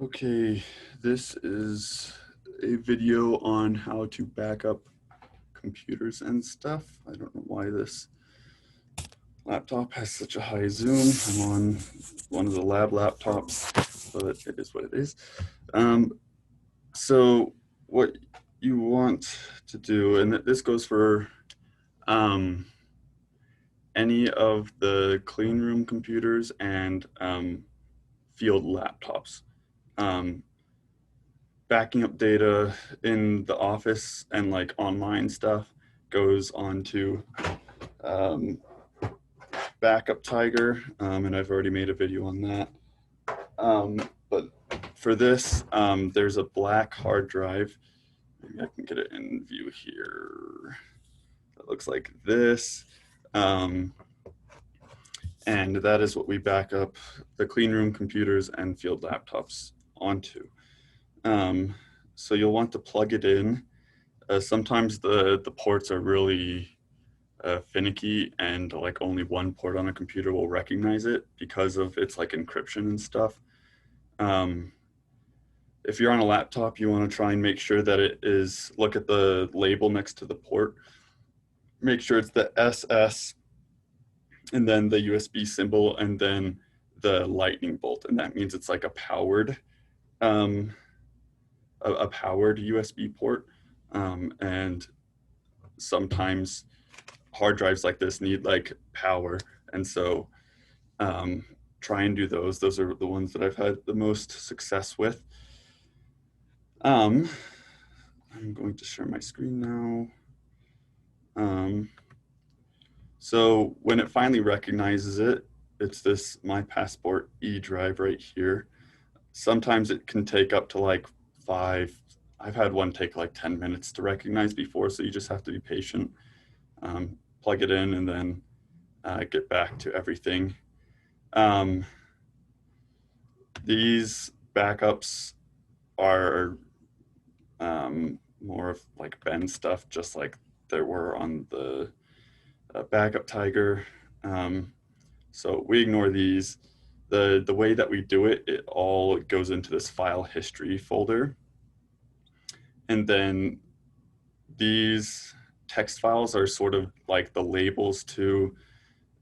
Okay, this is a video on how to back up computers and stuff. I don't know why this laptop has such a high zoom. I'm on one of the lab laptops, but it is what it is. So what you want to do, and this goes for any of the clean room computers and field laptops. Um, Backing up data in the office and like online stuff goes on to um, Backup Tiger, and I've already made a video on that. But for this, there's a black hard drive. Maybe I can get it in view here. It looks like this. Um, and that is what we back up the clean room computers and field laptops onto. So you'll want to plug it in. Sometimes the ports are really finicky, and like only one port on a computer will recognize it because of its like encryption and stuff. Um, if you're on a laptop, you want to try and make sure that it is, look at the label next to the port, make sure it's the SS and then the USB symbol and then the lightning bolt, and that means it's like a powered um, a powered USB port. And sometimes hard drives like this need like power, and so um, try and do those. Those are the ones that I've had the most success with. I'm going to share my screen now. So when it finally recognizes it, it's this My Passport E drive right here. Sometimes it can take up to like 5. I've had one take like 10 minutes to recognize before, so you just have to be patient. Plug it in and then get back to everything. These backups are more of like Ben stuff, just like there were on the Backup Tiger. So we ignore these. The way that we do it, it all goes into this file history folder. And then these text files are sort of like the labels to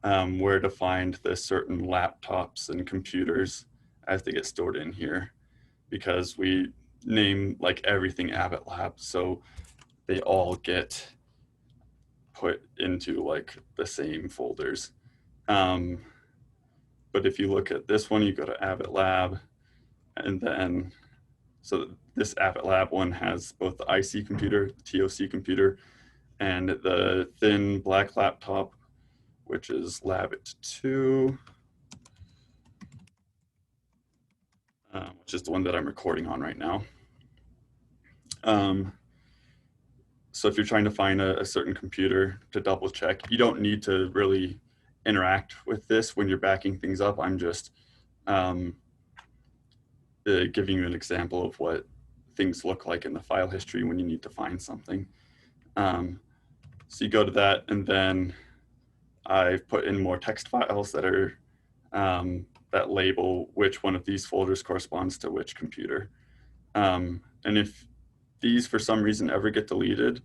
where to find the certain laptops and computers as they get stored in here, because we name like everything Abbott Lab, so they all get put into like the same folders. Um, but if you look at this one, you go to Abbott Lab, and then so this Abbott Lab one has both the IC computer, the TOC computer, and the thin black laptop, which is Labit 2, which is the one that I'm recording on right now. So if you're trying to find a certain computer to double check, you don't need to really interact with this when you're backing things up. I'm just giving you an example of what things look like in the file history when you need to find something. So you go to that, and then I've put in more text files that are that label which one of these folders corresponds to which computer. And if these for some reason ever get deleted,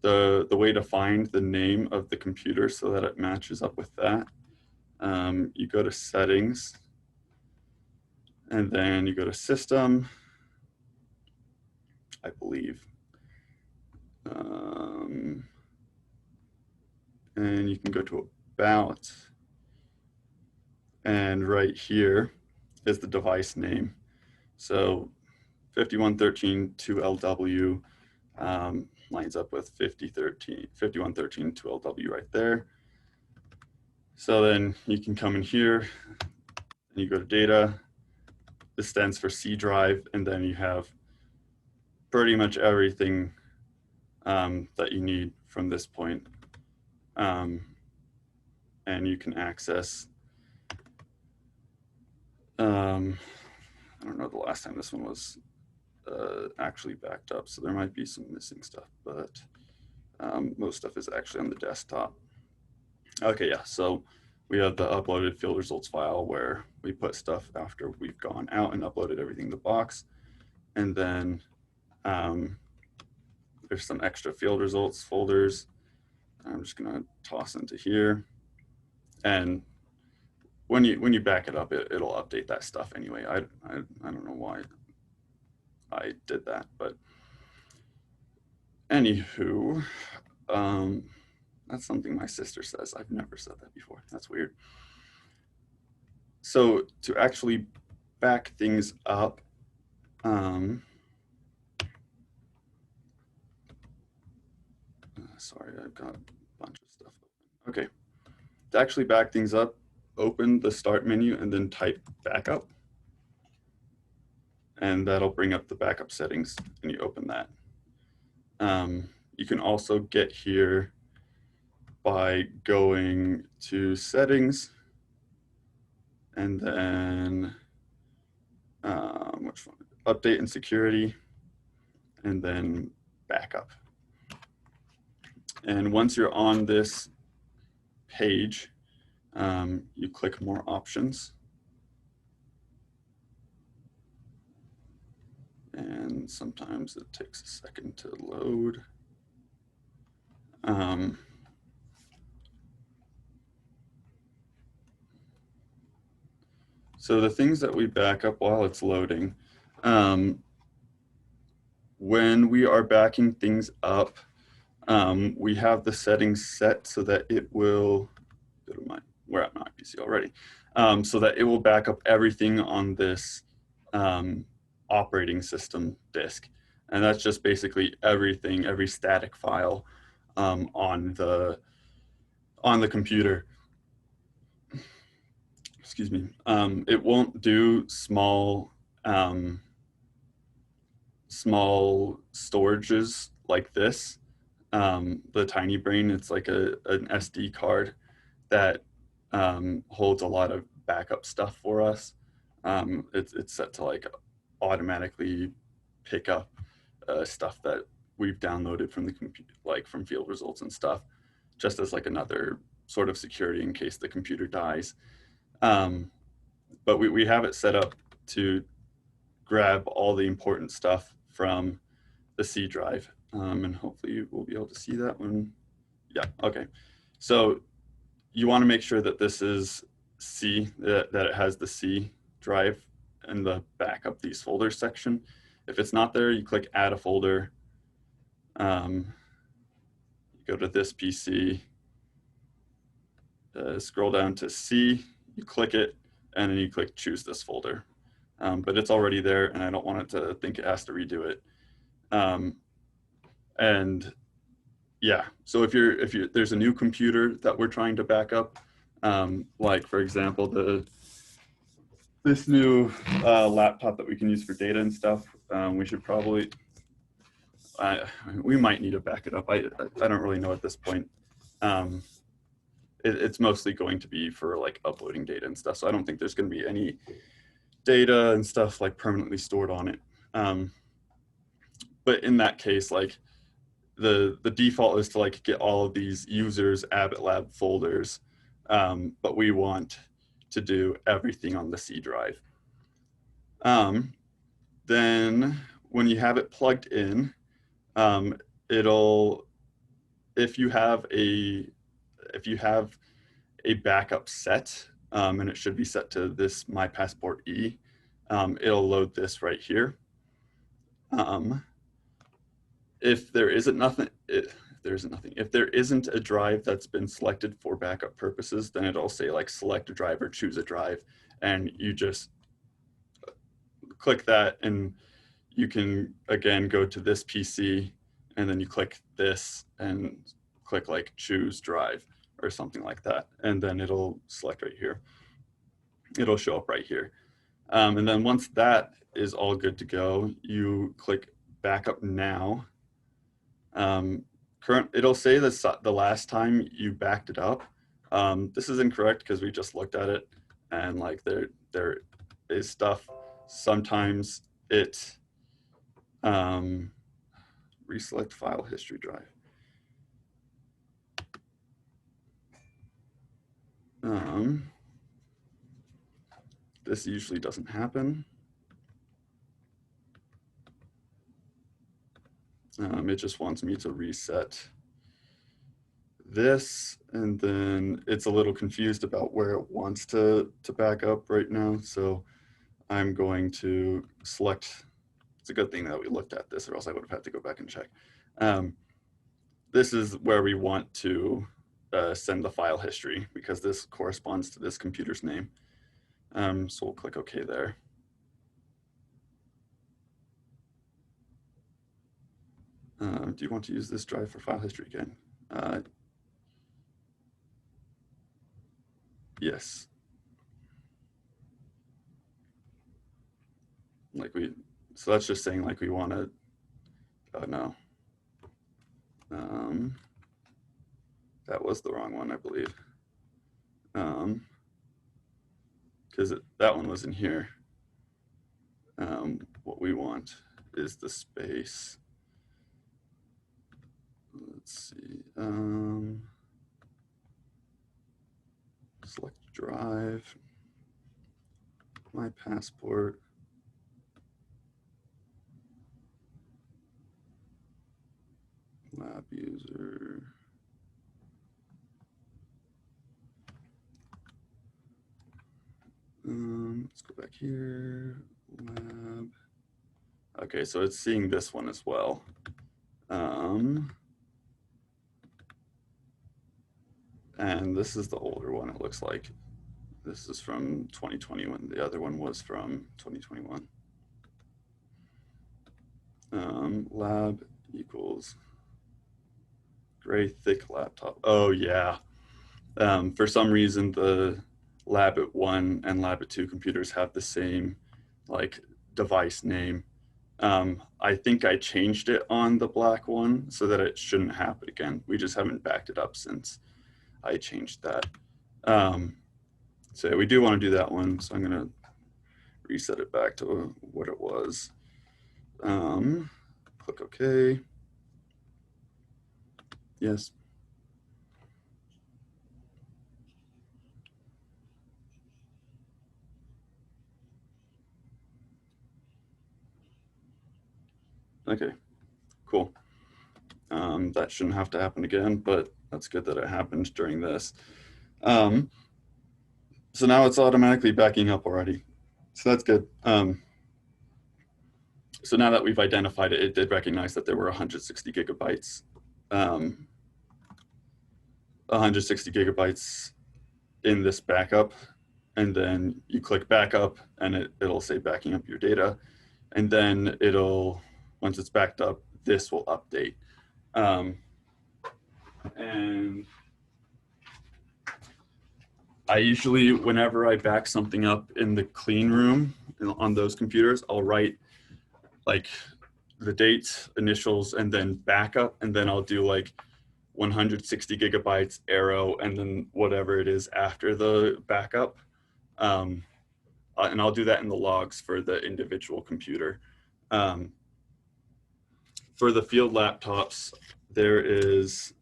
the way to find the name of the computer so that it matches up with that, you go to settings, and then you go to system, I believe. And you can go to about, and right here is the device name. So 5113 2LW lines up with 5113 2LW right there. So then you can come in here and you go to data. This stands for C drive, and then you have pretty much everything that you need from this point. And you can access, I don't know the last time this one was actually backed up, so there might be some missing stuff, but most stuff is actually on the desktop. Okay, yeah, so we have the uploaded field results file where we put stuff after we've gone out and uploaded everything in the box. And then there's some extra field results folders. I'm just gonna toss into here. And when you back it up, it'll update that stuff anyway. I don't know why I did that, but anywho, that's something my sister says. I've never said that before. That's weird. So to actually back things up, sorry, I've got a bunch of stuff open. Okay, to actually back things up, open the start menu and then type backup. And that'll bring up the backup settings, and you open that. You can also get here by going to settings and then which one? Update and security, and then backup. And once you're on this page, you click more options. And sometimes it takes a second to load. So the things that we back up while it's loading, when we are backing things up, we have the settings set so that it will, we're at my PC already, so that it will back up everything on this operating system disk. And that's just basically everything, every static file on the computer. Excuse me. It won't do small storages like this. The Tiny Brain, it's like an SD card that holds a lot of backup stuff for us. It's set to like automatically pick up stuff that we've downloaded from the computer, like from field results and stuff, just as like another sort of security in case the computer dies. But we have it set up to grab all the important stuff from the C drive. And hopefully we'll be able to see that one. Yeah, okay. So you want to make sure that this is C, that it has the C drive in the backup these folders section. If it's not there, you click add a folder. You go to this PC, scroll down to C, you click it, and then you click choose this folder. But it's already there, and I don't want it to think it has to redo it. And yeah, so if there's a new computer that we're trying to back up, like for example, this new laptop that we can use for data and stuff, we should probably, we might need to back it up. I don't really know at this point. It's mostly going to be for like uploading data and stuff. So I don't think there's going to be any data and stuff like permanently stored on it. But in that case, like the default is to like get all of these users Abbott Lab folders, but we want to do everything on the C drive. Then when you have it plugged in, if you have a backup set, and it should be set to this My Passport E, it'll load this right here. If there isn't a drive that's been selected for backup purposes, then it'll say like select a drive or choose a drive, and you just click that, and you can again go to this PC, and then you click this and click like choose drive or something like that, and then it'll select right here. It'll show up right here. And then once that is all good to go, you click backup now. It'll say this the last time you backed it up. This is incorrect because we just looked at it, and like there is stuff. Sometimes it reselect file history drive. This usually doesn't happen. It just wants me to reset this, and then it's a little confused about where it wants to back up right now. So I'm going to select, it's a good thing that we looked at this, or else I would have had to go back and check. This is where we want to send the file history, because this corresponds to this computer's name. So we'll click OK there. Do you want to use this drive for file history again? Yes. So that's just saying like we want to, oh no. That was the wrong one, I believe. Because that one was in here. What we want is the space. Let's see. Select drive, my passport. Lab user. Let's go back here, lab. Okay, so it's seeing this one as well. And this is the older one, it looks like. This is from 2021. The other one was from 2021. Lab equals gray thick laptop. Oh yeah. For some reason, the Labit 1 and Labit 2 computers have the same like device name. I think I changed it on the black one so that it shouldn't happen again. We just haven't backed it up since I changed that. So we do want to do that one. So I'm going to reset it back to what it was. Click OK. Yes. Okay, cool. That shouldn't have to happen again, but that's good that it happened during this. So now it's automatically backing up already. So that's good. So now that we've identified it, it did recognize that there were 160 gigabytes. 160 gigabytes in this backup. And then you click backup and it'll say backing up your data. And then it'll, once it's backed up, this will update. And I usually, whenever I back something up in the clean room on those computers, I'll write like the dates, initials, and then backup, and then I'll do like 160 gigabytes arrow, and then whatever it is after the backup. And I'll do that in the logs for the individual computer. For the field laptops, there is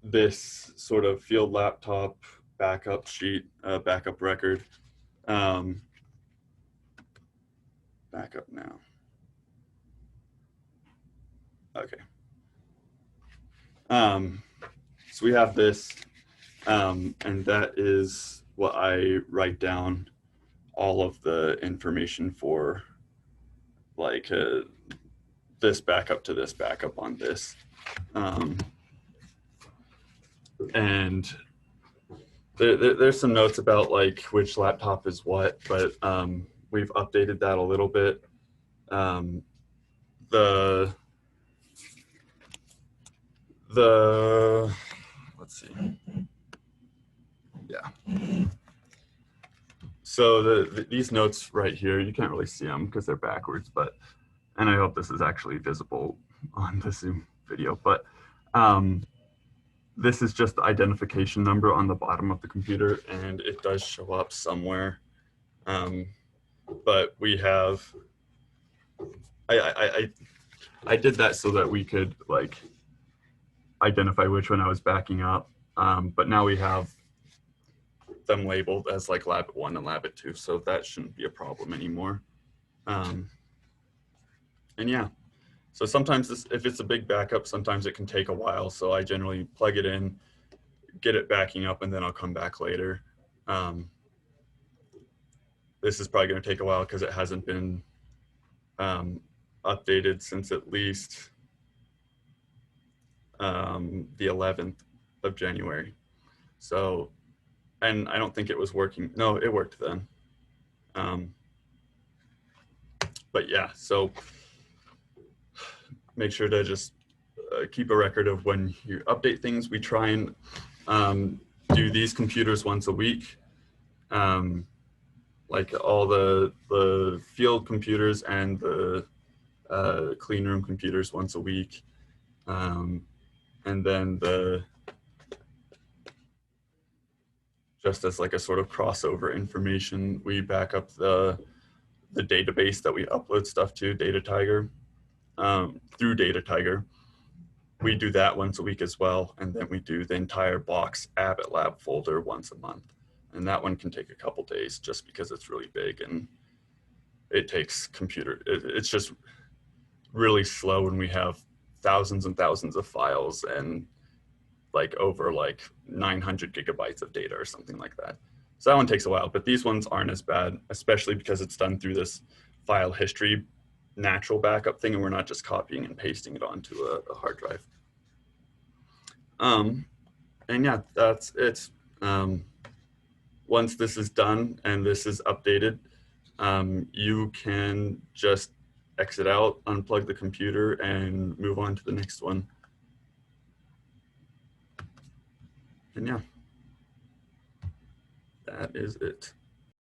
this sort of field laptop backup sheet, backup record. Backup now. Okay. So we have this, and that is what I write down all of the information for, like this backup to this backup on this. And there's some notes about like which laptop is what, but we've updated that a little bit. Let's see. Yeah. So these notes right here, you can't really see them because they're backwards, but, and I hope this is actually visible on the Zoom video, but this is just the identification number on the bottom of the computer, and it does show up somewhere. But we have, I did that so that we could like identify which one I was backing up. But now we have them labeled as like Labbit 1 and Labbit 2, so that shouldn't be a problem anymore. And yeah, so sometimes if it's a big backup, sometimes it can take a while. So I generally plug it in, get it backing up, and then I'll come back later. This is probably going to take a while because it hasn't been updated since at least the 11th of January. So, and I don't think it was working. No, it worked then. But yeah, so make sure to just keep a record of when you update things. We try and do these computers once a week. Like all the field computers and the clean room computers once a week. And then just as like a sort of crossover information, we back up the database that we upload stuff to, Data Tiger, through Data Tiger. We do that once a week as well. And then we do the entire box Abbott Lab folder once a month. And that one can take a couple days just because it's really big and it takes it's just really slow when we have thousands and thousands of files and like over like 900 gigabytes of data or something like that. So that one takes a while, but these ones aren't as bad, especially because it's done through this file history natural backup thing and we're not just copying and pasting it onto a hard drive. And yeah, that's it. Once this is done and this is updated, you can just exit out, unplug the computer, and move on to the next one. And yeah, that is it.